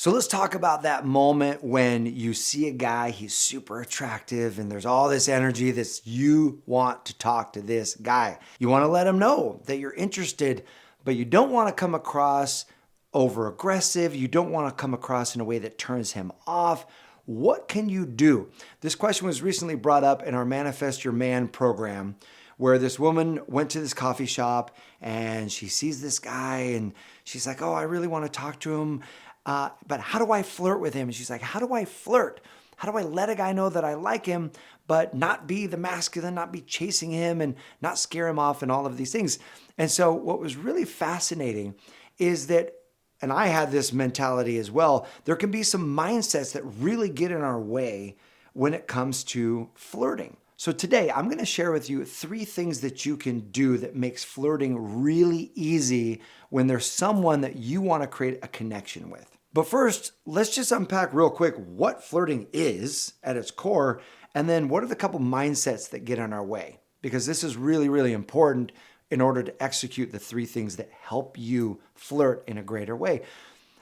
So let's talk about that moment when you see a guy, he's super attractive, and there's all this energy that you want to talk to this guy. You want to let him know that you're interested, but you don't want to come across over aggressive. You don't want to come across in a way that turns him off. What can you do? This question was recently brought up in our Manifest Your Man program, where this woman went to this coffee shop and she sees this guy and she's like, oh, I really want to talk to him. But how do I flirt with him? And she's like, how do I flirt? How do I let a guy know that I like him, but not be the masculine, not be chasing him and not scare him off and all of these things? And so what was really fascinating is that, and I had this mentality as well, there can be some mindsets that really get in our way when it comes to flirting. So today I'm going to share with you 3 things that you can do that makes flirting really easy when there's someone that you want to create a connection with. But first, let's just unpack real quick what flirting is at its core, and then what are the couple mindsets that get in our way? Because this is really, really important in order to execute the 3 things that help you flirt in a greater way.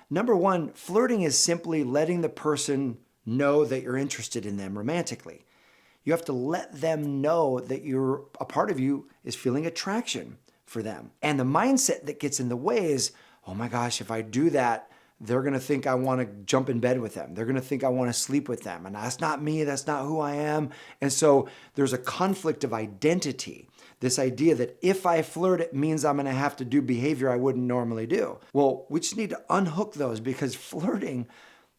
Number 1, flirting is simply letting the person know that you're interested in them romantically. You have to let them know that a part of you is feeling attraction for them. And the mindset that gets in the way is, oh my gosh, if I do that, they're going to think I want to jump in bed with them. They're going to think I want to sleep with them. And that's not me. That's not who I am. And so there's a conflict of identity. This idea that if I flirt, it means I'm going to have to do behavior I wouldn't normally do. Well, we just need to unhook those, because flirting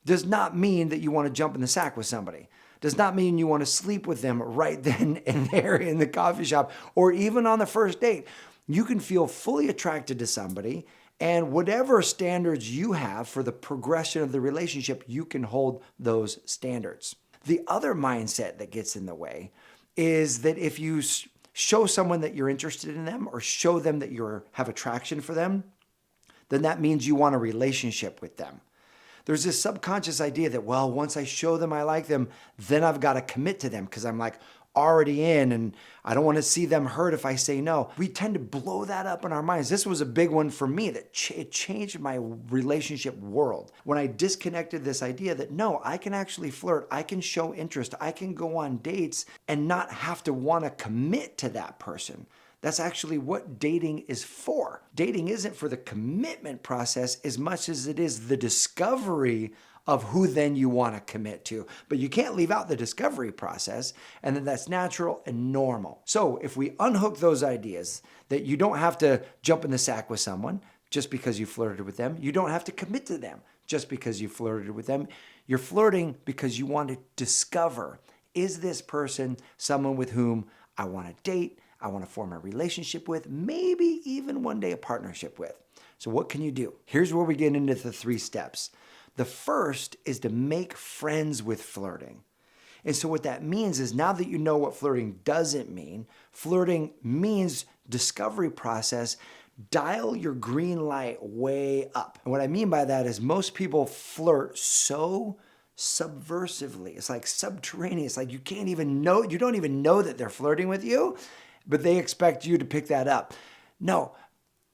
does not mean that you want to jump in the sack with somebody. Does not mean you want to sleep with them right then and there in the coffee shop or even on the first date. You can feel fully attracted to somebody, and whatever standards you have for the progression of the relationship, you can hold those standards. The other mindset that gets in the way is that if you show someone that you're interested in them or show them that you have attraction for them, then that means you want a relationship with them. There's this subconscious idea that, well, once I show them I like them, then I've got to commit to them because I'm like already in and I don't want to see them hurt if I say no. We tend to blow that up in our minds. This was a big one for me that it changed my relationship world when I disconnected this idea that no, I can actually flirt, I can show interest, I can go on dates and not have to want to commit to that person. That's actually what dating is for. Dating isn't for the commitment process as much as it is the discovery of who then you want to commit to. But you can't leave out the discovery process, and then that's natural and normal. So if we unhook those ideas that you don't have to jump in the sack with someone just because you flirted with them, you don't have to commit to them just because you flirted with them. You're flirting because you want to discover, is this person someone with whom I want to date, I want to form a relationship with, maybe even one day a partnership with. So what can you do? Here's where we get into the 3 steps. The first is to make friends with flirting. And so what that means is, now that you know what flirting doesn't mean, flirting means discovery process, dial your green light way up. And what I mean by that is most people flirt so subversively. It's like subterraneous. Like you don't even know that they're flirting with you, but they expect you to pick that up. No,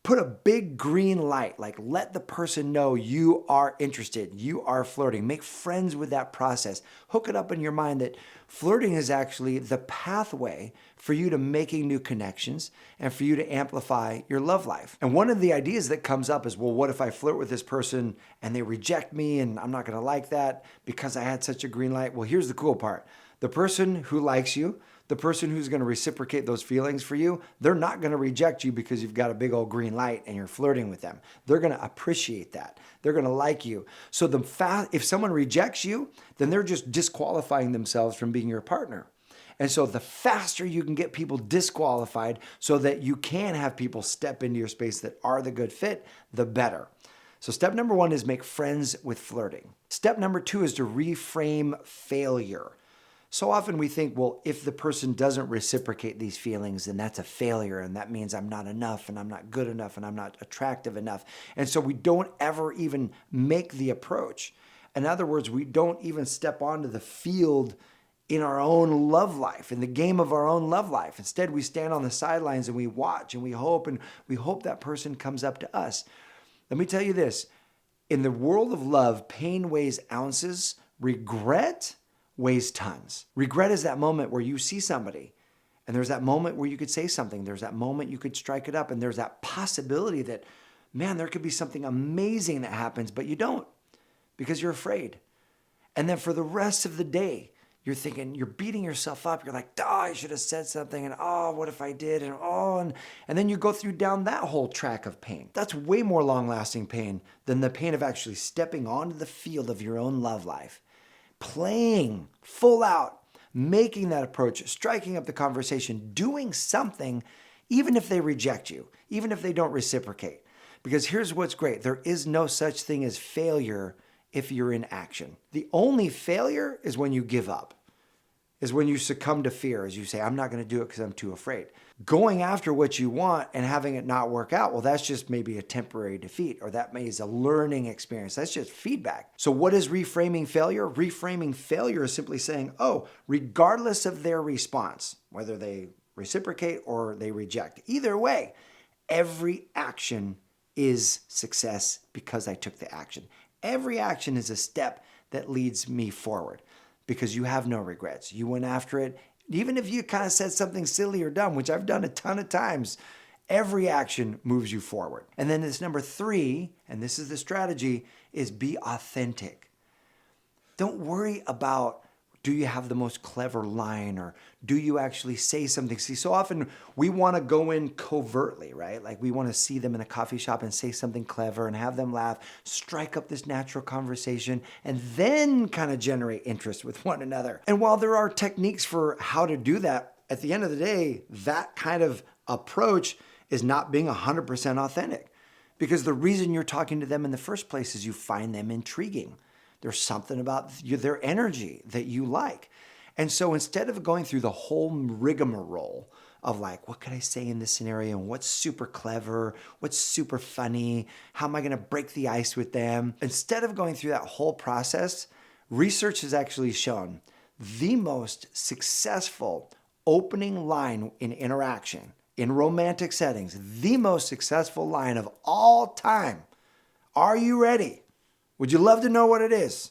put a big green light, like let the person know you are interested, you are flirting. Make friends with that process. Hook it up in your mind that flirting is actually the pathway for you to making new connections and for you to amplify your love life. And one of the ideas that comes up is, well, what if I flirt with this person and they reject me and I'm not going to like that because I had such a green light? Well, here's the cool part. The person who likes you, the person who's going to reciprocate those feelings for you, they're not going to reject you because you've got a big old green light and you're flirting with them. They're going to appreciate that. They're going to like you. So if someone rejects you, then they're just disqualifying themselves from being your partner. And so the faster you can get people disqualified so that you can have people step into your space that are the good fit, the better. So step number 1 is make friends with flirting. Step number 2 is to reframe failure. So often we think, well, if the person doesn't reciprocate these feelings, then that's a failure, and that means I'm not enough, and I'm not good enough, and I'm not attractive enough. And so we don't ever even make the approach. In other words, we don't even step onto the field in our own love life, in the game of our own love life. Instead, we stand on the sidelines and we watch and we hope that person comes up to us. Let me tell you this. In the world of love, pain weighs ounces, regret weighs tons. Regret is that moment where you see somebody and there's that moment where you could say something. There's that moment you could strike it up, and there's that possibility that, man, there could be something amazing that happens, but you don't because you're afraid. And then for the rest of the day, you're thinking, you're beating yourself up. You're like, oh, I should have said something. And oh, what if I did? And then you go through down that whole track of pain. That's way more long-lasting pain than the pain of actually stepping onto the field of your own love life, playing full out, making that approach, striking up the conversation, doing something, even if they reject you, even if they don't reciprocate. Because here's what's great. There is no such thing as failure if you're in action. The only failure is when you give up, is when you succumb to fear, as you say, I'm not going to do it because I'm too afraid. Going after what you want and having it not work out, well, that's just maybe a temporary defeat, or that may is a learning experience. That's just feedback. So what is reframing failure? Reframing failure is simply saying, oh, regardless of their response, whether they reciprocate or they reject, either way, every action is success because I took the action. Every action is a step that leads me forward because you have no regrets. You went after it. Even if you kind of said something silly or dumb, which I've done a ton of times, every action moves you forward. And then this number 3, and this is the strategy, is be authentic. Don't worry about, do you have the most clever line, or do you actually say something? See, so often we want to go in covertly, right? Like we want to see them in a coffee shop and say something clever and have them laugh, strike up this natural conversation, and then kind of generate interest with one another. And while there are techniques for how to do that, at the end of the day, that kind of approach is not being 100% authentic, because the reason you're talking to them in the first place is you find them intriguing. There's something about their energy that you like. And so instead of going through the whole rigmarole of like, what could I say in this scenario? And what's super clever? What's super funny? How am I going to break the ice with them? Instead of going through that whole process, research has actually shown the most successful opening line in interaction, in romantic settings, the most successful line of all time. Are you ready? Would you love to know what it is?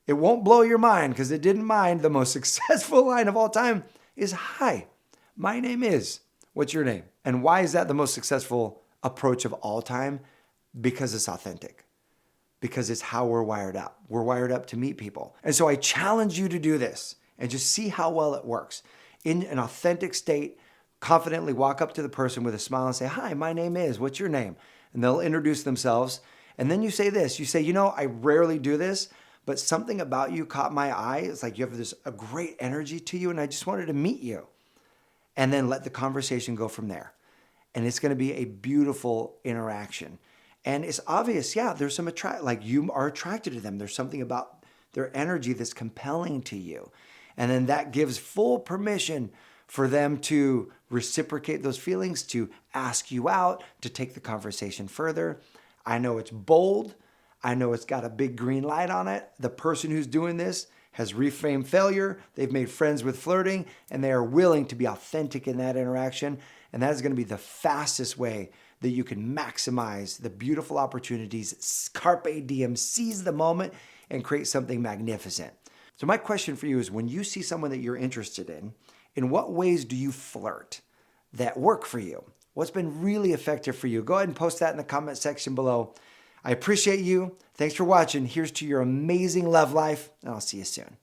It won't blow your mind because it didn't mind. The most successful line of all time is, hi, my name is, what's your name? And why is that the most successful approach of all time? Because it's authentic. Because it's how we're wired up. We're wired up to meet people. And so I challenge you to do this and just see how well it works. In an authentic state, confidently walk up to the person with a smile and say, hi, my name is, what's your name? And they'll introduce themselves. And then you say this, you say, I rarely do this, but something about you caught my eye. It's like you have a great energy to you, and I just wanted to meet you. And then let the conversation go from there. And it's going to be a beautiful interaction. And it's obvious, there's some like you are attracted to them. There's something about their energy that's compelling to you. And then that gives full permission for them to reciprocate those feelings, to ask you out, to take the conversation further. I know it's bold. I know it's got a big green light on it. The person who's doing this has reframed failure. They've made friends with flirting, and they are willing to be authentic in that interaction. And that is going to be the fastest way that you can maximize the beautiful opportunities. Carpe diem, seize the moment, and create something magnificent. So my question for you is, when you see someone that you're interested in what ways do you flirt that work for you? What's been really effective for you? Go ahead and post that in the comment section below. I appreciate you. Thanks for watching. Here's to your amazing love life, and I'll see you soon.